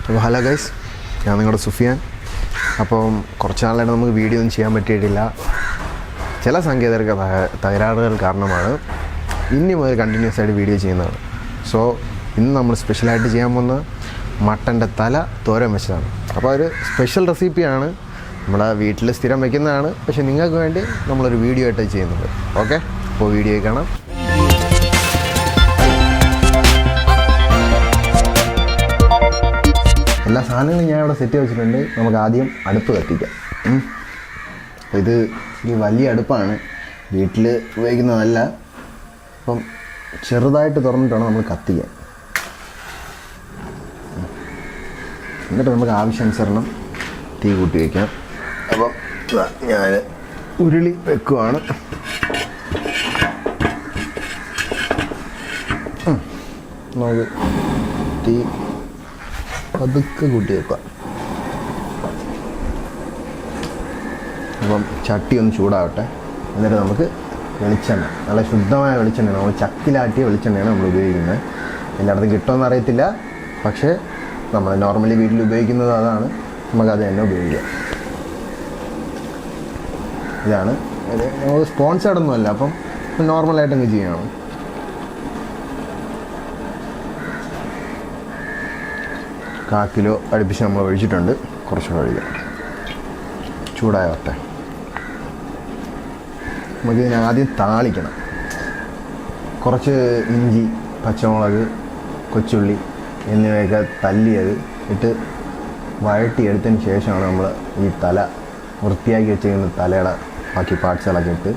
അപ്പോൾ hello guys, ഞാൻ നിങ്ങളുടെ സുഫിയാൻ. അപ്പം കുറച്ച് നാളായിട്ട് നമുക്ക് വീഡിയോ ഒന്നും ചെയ്യാൻ പറ്റിയിട്ടില്ല. ചില സാങ്കേതിക തകരാറുകൾ കാരണമാണ് ഇനി മുതൽ കണ്ടിന്യൂസ് ആയിട്ട് വീഡിയോ ചെയ്യുന്നതാണ്. സോ ഇന്ന് നമ്മൾ സ്പെഷ്യലായിട്ട് ചെയ്യാൻ പോകുന്ന മട്ടൻ്റെ തല തോരൻ വെച്ചതാണ്. അപ്പോൾ ഒരു സ്പെഷ്യൽ റെസിപ്പിയാണ്, നമ്മുടെ വീട്ടിൽ സ്ഥിരം വയ്ക്കുന്നതാണ്. പക്ഷേ നിങ്ങൾക്ക് വേണ്ടി നമ്മളൊരു വീഡിയോ ആയിട്ട് ചെയ്യുന്നത്. ഓക്കെ, അപ്പോൾ വീഡിയോ കാണാം. എല്ലാ സാധനങ്ങളും ഞാൻ ഇവിടെ സെറ്റ് വെച്ചിട്ടുണ്ട്. നമുക്ക് ആദ്യം അടുപ്പ് കത്തിക്കാം. ഇത് ഒരു വലിയ അടുപ്പാണ്, വീട്ടിൽ ഉപയോഗിക്കുന്നതല്ല. അപ്പം ചെറുതായിട്ട് തുറന്നിട്ടാണ് നമ്മൾ കത്തിക്കാൻ. എന്നിട്ട് നമുക്ക് ആവശ്യാനുസരണം തീ കൂട്ടി വയ്ക്കാം. അപ്പം ഞാൻ ഉരുളി വെക്കുവാണ്. നമുക്ക് തീ പതുക്കെ കൂട്ടി വെക്കാം. അപ്പം ചട്ടി ഒന്ന് ചൂടാവട്ടെ. എന്നിട്ട് നമുക്ക് വെളിച്ചെണ്ണ, നല്ല ശുദ്ധമായ വെളിച്ചെണ്ണയാണ്, നമ്മൾ ചക്കിലാട്ടിയ വെളിച്ചെണ്ണയാണ് നമ്മൾ ഉപയോഗിക്കുന്നത്. എല്ലായിടത്തും കിട്ടുമെന്ന് അറിയത്തില്ല, പക്ഷേ നമ്മൾ നോർമലി വീട്ടിൽ ഉപയോഗിക്കുന്നത് അതാണ്. നമുക്കത് തന്നെ ഉപയോഗിക്കാം. ഇതാണ്, നമുക്ക് സ്പോൺസേർഡ് ഒന്നുമല്ല, അപ്പം നോർമലായിട്ടങ്ങ് ചെയ്യണം. കാൽ കിലോ അടുപ്പിച്ച് നമ്മൾ ഒഴിച്ചിട്ടുണ്ട്. കുറച്ചുകൂടെ ഒഴിക്കാം. ചൂടാവട്ടെ. നമുക്കിതിനെ ആദ്യം താളിക്കണം. കുറച്ച് ഇഞ്ചി, പച്ചമുളക്, കൊച്ചുള്ളി എന്നിവയൊക്കെ തല്ലിയത് ഇട്ട് വഴട്ടിയെടുത്തതിന് ശേഷമാണ് നമ്മൾ ഈ തല വൃത്തിയാക്കി വെച്ചിരിക്കുന്ന തലയുടെ ബാക്കി പാർട്സുകളൊക്കെ ഇട്ട്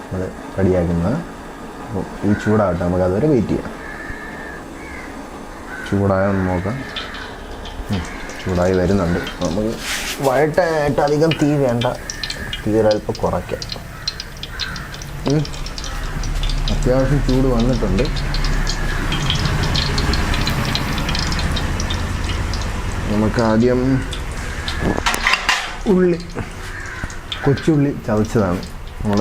നമ്മൾ റെഡിയാക്കുന്നത്. അപ്പോൾ ഈ ചൂടാവട്ടെ, നമുക്കതുവരെ വെയിറ്റ് ചെയ്യാം. ചൂടായൊന്ന് നോക്കാം. ചൂടായി വരുന്നുണ്ട്. നമുക്ക് വഴട്ടാനായിട്ട് അധികം തീ വേണ്ട, തീ ഒരല്പം കുറയ്ക്കാം. അത്യാവശ്യം ചൂട് വന്നിട്ടുണ്ട്. നമുക്ക് ആദ്യം ഉള്ളി, കൊച്ചുള്ളി ചതച്ചതാണ് നമ്മൾ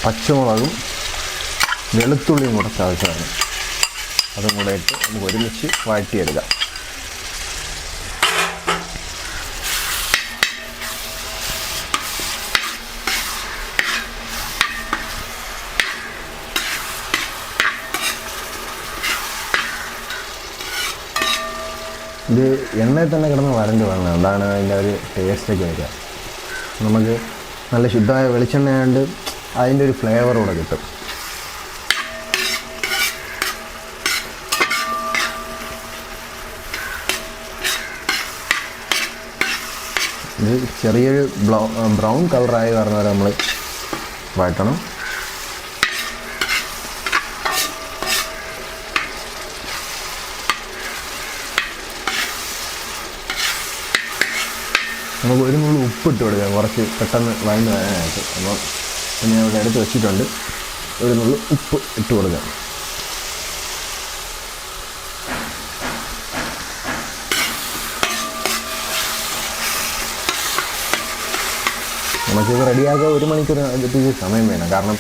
പച്ചമുളകും വെളുത്തുള്ളിയും കൂടെ ചതച്ചതാണ്. അതും കൂടെ ഇട്ട് നമുക്ക് ഒരുമിച്ച് വഴറ്റിയെടുക്കാം. ഇത് എണ്ണയിൽ തന്നെ കിടന്ന് വരണ്ട് വേണം, അതാണ് അതിൻ്റെ ഒരു ടേസ്റ്റൊക്കെ വരിക. നമുക്ക് നല്ല ശുദ്ധമായ വെളിച്ചെണ്ണ ആയതുകൊണ്ട് അതിൻ്റെ ഒരു ഫ്ലേവർ കൂടെ കിട്ടും. ഇത് ചെറിയൊരു ബ്രൗൺ കളറായി വരുന്നവരെ നമ്മൾ വഴറ്റണം. നമുക്ക് ഒരു നുള്ളി ഉപ്പിട്ട് കൊടുക്കാം, കുറച്ച് പെട്ടെന്ന് വഴണ്ട് വരാനായിട്ട്. അപ്പോൾ ഞാൻ ഇവിടെ എടുത്ത് വെച്ചിട്ടുണ്ട്. ഒരു നുള്ളി ഉപ്പ് ഇട്ട് കൊടുക്കാം. നമുക്കിത് റെഡിയാക്കാൻ 1 മണിക്കൂർ അടുപ്പിച്ച് സമയം വേണം. കാരണം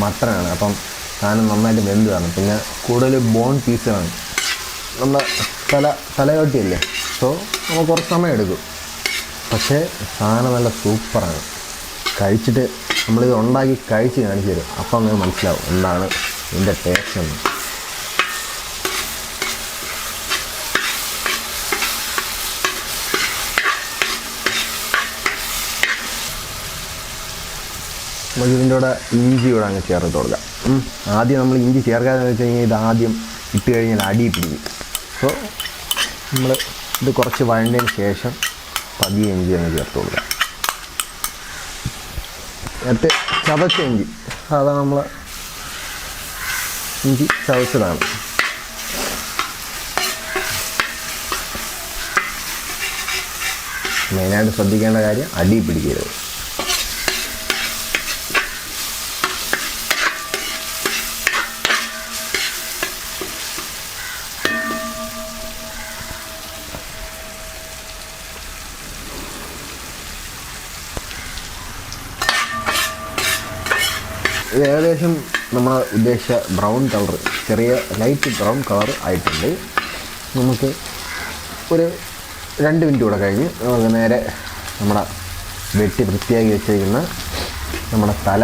മട്ടനാണ്, അപ്പം സാധനം നന്നായിട്ട് വെന്ത് കാണും. പിന്നെ കൂടുതൽ ബോൺ പീസുകളാണ്, നമ്മുടെ തലയോട്ടിയല്ലേ. സോ നമുക്ക് കുറച്ച് സമയം എടുക്കും. പക്ഷേ സാധനം നല്ല സൂപ്പറാണ്. കഴിച്ചിട്ട് നമ്മളിത് ഉണ്ടാക്കി കഴിച്ച് കാണിച്ചു തരും. അപ്പം അങ്ങനെ മനസ്സിലാവും എന്താണ് ഇതിൻ്റെ ടേസ്റ്റ് എന്ന്. നമുക്ക് ഇതിൻ്റെ കൂടെ ഇഞ്ചി കൂടെ അങ്ങ് ചേർത്ത് കൊടുക്കാം. ആദ്യം നമ്മൾ ഇഞ്ചി ചേർക്കാതെന്ന് വെച്ച് കഴിഞ്ഞാൽ ഇത് ആദ്യം ഇട്ട് കഴിഞ്ഞാൽ അടി പിടിക്കും. സോ നമ്മൾ ഇത് കുറച്ച് വഴണ്ടതിന് ശേഷം പതിയെ ഇഞ്ചി അങ്ങ് ചേർത്ത് കൊടുക്കാം. നേരത്തെ ചതച്ച ഇഞ്ചി, സാധാരണ നമ്മൾ ഇഞ്ചി ചതച്ചതാണ്. മെയിനായിട്ട് ശ്രദ്ധിക്കേണ്ട കാര്യം അടി പിടിക്കരുത്. ഏകദേശം നമ്മൾ ഉദ്ദേശിച്ച ബ്രൗൺ കളർ, ചെറിയ ലൈറ്റ് ബ്രൗൺ കളർ ആയിട്ടുണ്ട്. നമുക്ക് ഒരു 2 മിനിറ്റ് കൂടെ കഴിഞ്ഞ് നമുക്ക് നേരെ നമ്മുടെ വെട്ടി വൃത്തിയാക്കി വെച്ചിരിക്കുന്ന നമ്മുടെ തല,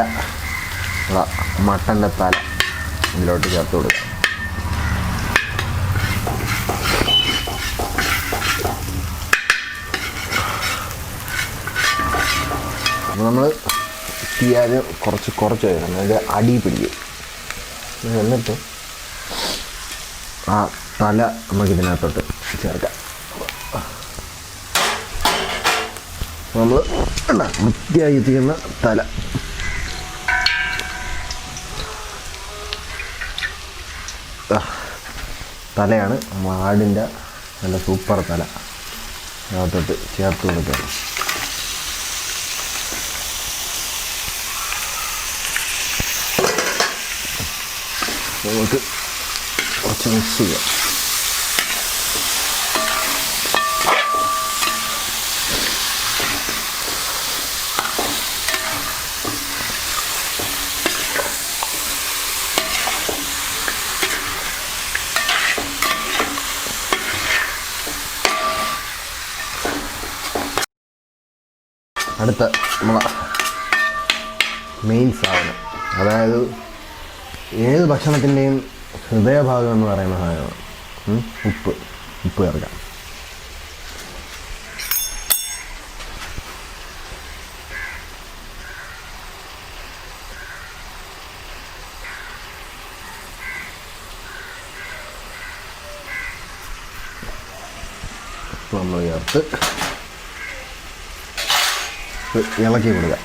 മട്ടൻ്റെ തല ഇതിലോട്ട് ചേർത്ത് കൊടുക്കുക. അപ്പോൾ നമ്മൾ തീയാതെ കുറച്ച് വരണം, അതായത് അടി പിടിക്കും. എന്നിട്ട് ആ തല നമുക്കിതിനകത്തോട്ട് ചേർക്കാം. നമ്മൾ വൃത്തിയായി ചെയ്യുന്ന തല തലയാണ് ആടിൻ്റെ നല്ല സൂപ്പർ തല അതിനകത്തോട്ട് ചേർത്ത് കൊടുക്കുകയാണ്. നമുക്ക് കുറച്ച് മിക്സ് ചെയ്യാം. അടുത്ത നമ്മളെ മെയിൻ സാധനം, അതായത് ഏത് ഭക്ഷണത്തിൻ്റെയും ഹൃദയഭാഗം എന്ന് പറയുന്ന സാധനമാണ് ഉപ്പ് ചേർക്കാം. ഉപ്പ് നമ്മൾ ചേർത്ത് ഇളക്കി കൊടുക്കുക.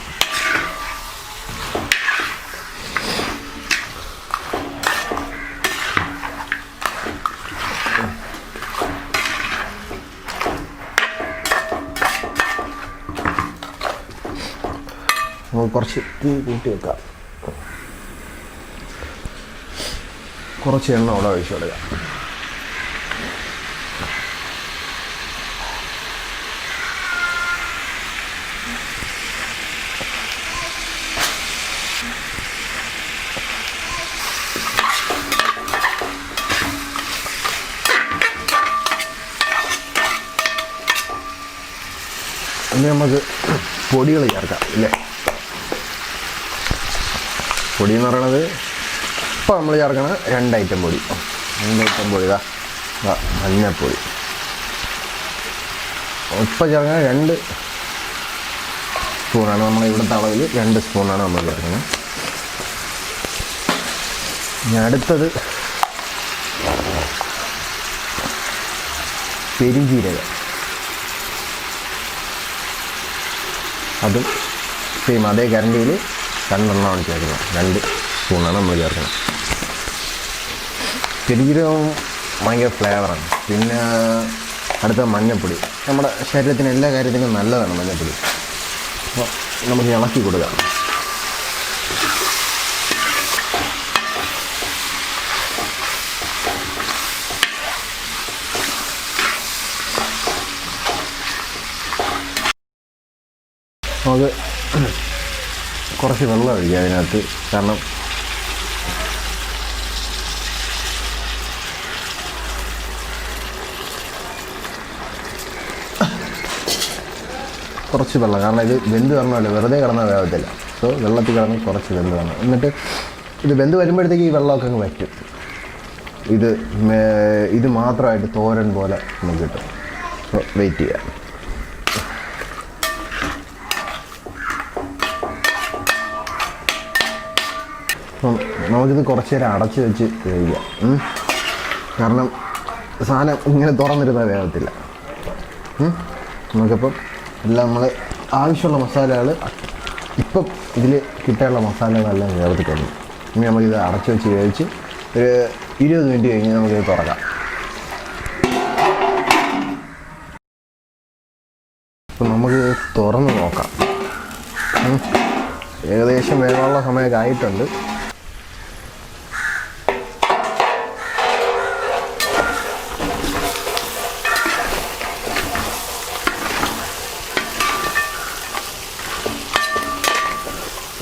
നമുക്ക് കുറച്ച് തീ കൂട്ടി വെക്കാം. കുറച്ച് എണ്ണ അവിടെ ഒഴിച്ചു കൊടുക്കുക. ഇനി നമുക്ക് പൊടികൾ ചേർക്കാം ഇല്ലേ. പൊടി എന്ന് പറയണത് ഇപ്പോൾ നമ്മൾ ചേർക്കണ 2 ഐറ്റം പൊടി. 2 ഐറ്റം പൊടി മഞ്ഞൾപ്പൊടി. ഇപ്പോൾ ചേർക്കണ 2 സ്പൂണാണ്. നമ്മൾ ഇവിടുത്തെ അളവിൽ 2 സ്പൂണാണ് നമ്മൾ ചേർക്കുന്നത്. ഇനി അടുത്തത് പെരുംജീരകം. അതും സെയിം അതേ കരണ്ടിയിൽ 2 എണ്ണമാണ് ചേർക്കുന്നത്. 2 സ്പൂണാണ് നമ്മൾ ചേർക്കുന്നത്. പെരുംജീരകം ഭയങ്കര ഫ്ലേവറാണ്. പിന്നെ അടുത്ത മഞ്ഞൾപ്പൊടി. നമ്മുടെ ശരീരത്തിന് എല്ലാ കാര്യത്തിനും നല്ലതാണ് മഞ്ഞൾപ്പൊടി. അപ്പോൾ നമുക്ക് ഇളക്കി കൊടുക്കാം. നമുക്ക് കുറച്ച് വെള്ളം ഒഴിക്കുക അതിനകത്ത്. കാരണം കുറച്ച് വെള്ളം, കാരണം ഇത് വെന്ത് വരണമല്ലോ, വെറുതെ കിടന്നാൽ വേഗത്തില്ല. സോ വെള്ളത്തിൽ കിടന്ന് കുറച്ച് വെന്ത് വരണം. എന്നിട്ട് ഇത് വെന്ത് വരുമ്പോഴത്തേക്ക് ഈ വെള്ളമൊക്കെ അങ്ങ് വറ്റും. ഇത് മാത്രമായിട്ട് തോരൻ പോലെ നമുക്ക് കിട്ടും. സോ വെയിറ്റ് ചെയ്യാം. അപ്പം നമുക്കിത് കുറച്ച് നേരം അടച്ച് വെച്ച് വേവിക്കാം. കാരണം സാധനം ഇങ്ങനെ തുറന്നിരുന്നാൽ വേഗത്തില്ല. നമുക്കിപ്പം എല്ലാം നമ്മൾ ആവശ്യമുള്ള മസാലകൾ ഇപ്പം ഇതിൽ കിട്ടാനുള്ള മസാലകളെല്ലാം ചേർത്തിട്ടുണ്ട്. ഇനി നമുക്കിത് അടച്ച് വെച്ച് വേവിച്ച് ഒരു 20 മിനിറ്റ് കഴിഞ്ഞ് നമുക്കിത് തുറക്കാം. അപ്പം നമുക്ക് തുറന്ന് നോക്കാം. ഏകദേശം വേഗമുള്ള സമയമൊക്കെ ആയിട്ടുണ്ട്.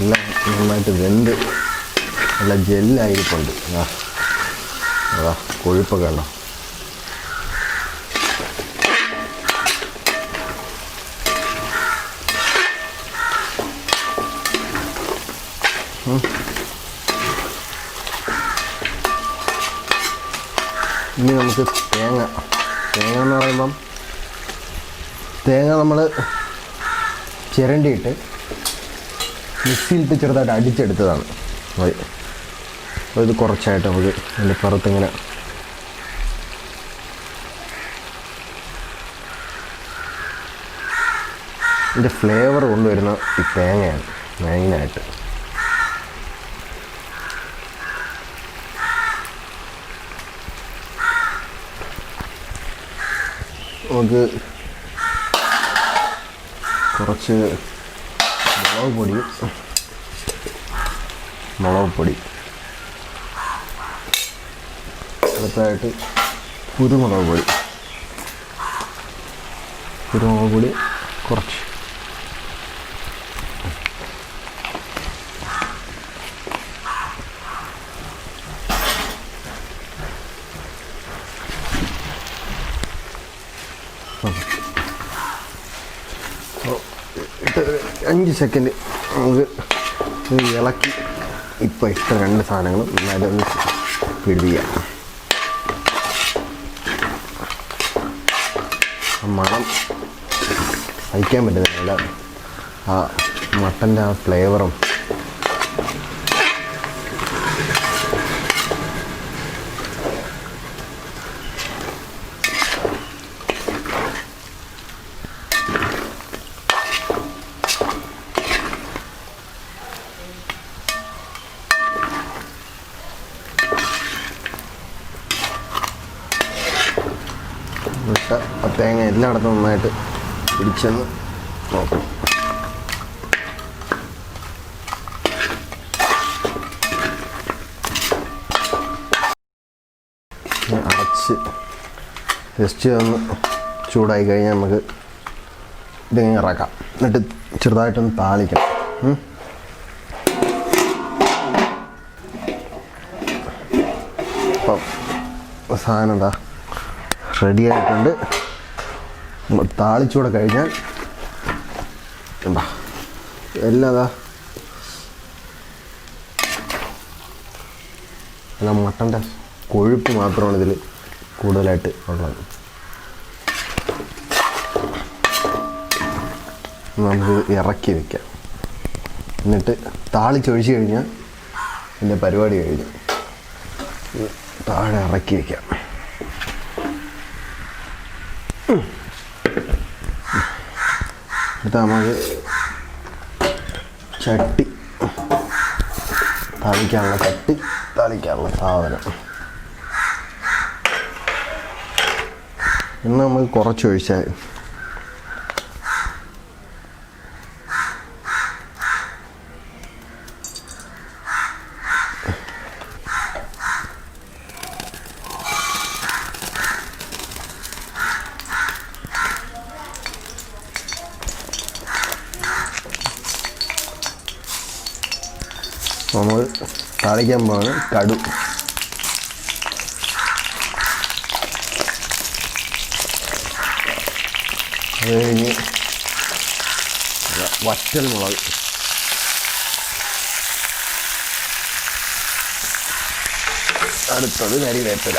എല്ലാം നന്നായിട്ട് വെന്ത് നല്ല ജെല്ലായിരിക്കുന്നുണ്ട്. അതാ കൊഴുപ്പൊക്കെ ഉണ്ടോ. ഇനി നമുക്ക് തേങ്ങ എന്ന് പറയുമ്പം തേങ്ങ നമ്മൾ ചിരണ്ടിയിട്ട് മിക്സിയിലിട്ട് ചെറുതായിട്ട് അടിച്ചെടുത്തതാണ്. ഇത് കുറച്ചായിട്ട് നമുക്ക് അതിൻ്റെ പുറത്തിങ്ങനെ ഇതിൻ്റെ ഫ്ലേവർ കൊണ്ടുവരുന്ന ഈ തേങ്ങയാണ് മെയിനായിട്ട്. നമുക്ക് കുറച്ച് മുളക് പൊടി അടുത്തായിട്ട് കുരുമുളക് പൊടി കുറച്ച്. ഇട്ട് 5 സെക്കൻഡ് നമുക്ക് ഇളക്കി ഇപ്പോൾ ഇഷ്ടം 2 സാധനങ്ങളും നന്നായിട്ടൊന്ന് പിടിപ്പിക്കാം. മണം സഹിക്കാൻ പറ്റുന്നില്ല. ആ മട്ടൻ്റെ ആ ഫ്ലേവറും ഇട്ട തേങ്ങ എല്ലായിടത്തും നന്നായിട്ട് പിടിച്ചെന്ന് നോക്കണം. അടച്ച് ജസ്റ്റ് ഒന്ന് ചൂടായി കഴിഞ്ഞാൽ നമുക്ക് ഇതിങ്ങനെ ഇറക്കാം. എന്നിട്ട് ചെറുതായിട്ടൊന്ന് താളിക്കണം. അപ്പം സാധനം എന്താ റെഡി ആയിട്ടുണ്ട്. താളിച്ചൂടെ കഴിഞ്ഞാൽ എന്താ എല്ലാം അല്ല മട്ടൻ്റെ കൊഴുപ്പ് മാത്രമാണ് ഇതിൽ കൂടുതലായിട്ട് ഉള്ളത്. നമുക്ക് ഇറക്കി വയ്ക്കാം. എന്നിട്ട് താളിച്ചൊഴിച്ച് കഴിഞ്ഞാൽ എൻ്റെ പരിപാടി കഴിഞ്ഞു. താഴെ ഇറക്കി വയ്ക്കാം. അടുത്ത നമുക്ക് ചട്ടി താളിക്കാനുള്ള സാധനം ഇന്ന് നമുക്ക് കുറച്ച് ഒഴിച്ചാൽ നമ്മൾ താളിക്കാൻ പോകുന്നത് കടു. അത് കഴിഞ്ഞ് വറ്റൽ മുളക്, അടുത്തത് കരിവേപ്പില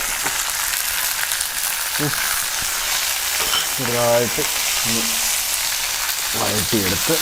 ചെറുതായിട്ട് വഴറ്റിയെടുത്ത്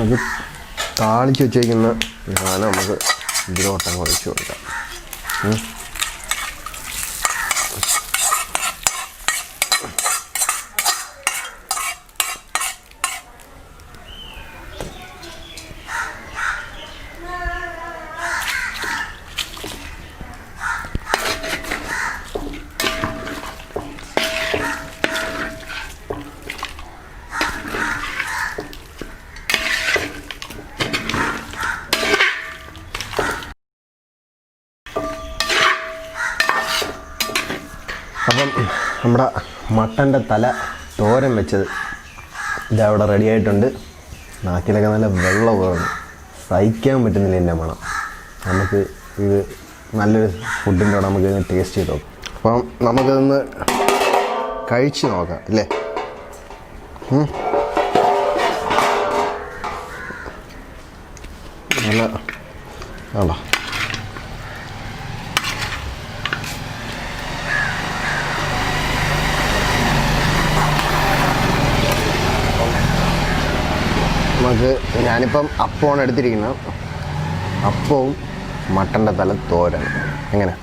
നമുക്ക് താളിച്ച് വെച്ചേക്കുന്ന സാധനം നമുക്ക് ഇതിലോട്ടങ്ങ് ഒഴിച്ച് കൊടുക്കാം. അപ്പം നമ്മുടെ മട്ടൻ്റെ തല തോരൻ വെച്ചത് ഇതവിടെ റെഡി ആയിട്ടുണ്ട്. നാക്കിലൊക്കെ നല്ല വെള്ളം വേണം, സഹിക്കാൻ പറ്റുന്നില്ല എൻ്റെ മണം. നമുക്ക് ഇത് നല്ലൊരു ഫുഡിൻ്റെ കൂടെ നമുക്ക് ഇതിന് ടേസ്റ്റ് ചെയ്ത് നോക്കാം. അപ്പം നമുക്കിതൊന്ന് കഴിച്ച് നോക്കാം അല്ലേ? നല്ല ആണോ? നമുക്ക് ഞാനിപ്പം അപ്പമാണ് എടുത്തിരിക്കുന്നത്. അപ്പവും മട്ടൻ്റെ തല തോരൻ. എങ്ങനെ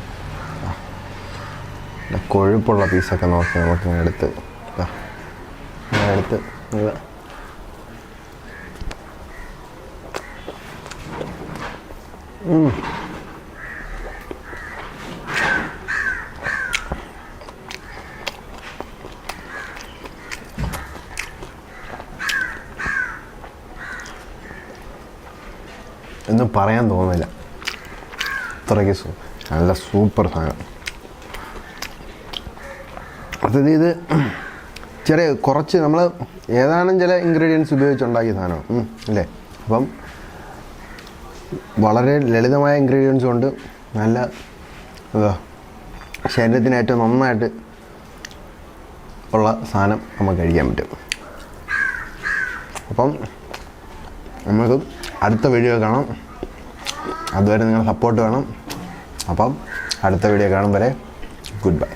കൊഴുപ്പുള്ള പീസൊക്കെ നോക്കി നമുക്ക് എടുത്ത് ഒന്നും പറയാൻ തോന്നില്ല, അത്രയ്ക്ക് നല്ല സൂപ്പർ സാധനം. അതായത് ഇത് ചെറിയ കുറച്ച് നമ്മൾ ഏതാനും ചില ഇൻഗ്രീഡിയൻസ് ഉപയോഗിച്ചുണ്ടാക്കിയ സാധനമാണ് അല്ലേ? അപ്പം വളരെ ലളിതമായ ഇൻഗ്രീഡിയൻസ് കൊണ്ട് നല്ല ശരീരത്തിന് ഏറ്റവും നന്നായിട്ട് ഉള്ള സാധനം നമുക്ക് കഴിക്കാൻ പറ്റും. അപ്പം നമുക്ക് അടുത്ത വീഡിയോ കാണാം. അതുവരെ നിങ്ങൾ സപ്പോർട്ട് വേണം. അപ്പം അടുത്ത വീഡിയോ കാണും വരെ ഗുഡ് ബൈ.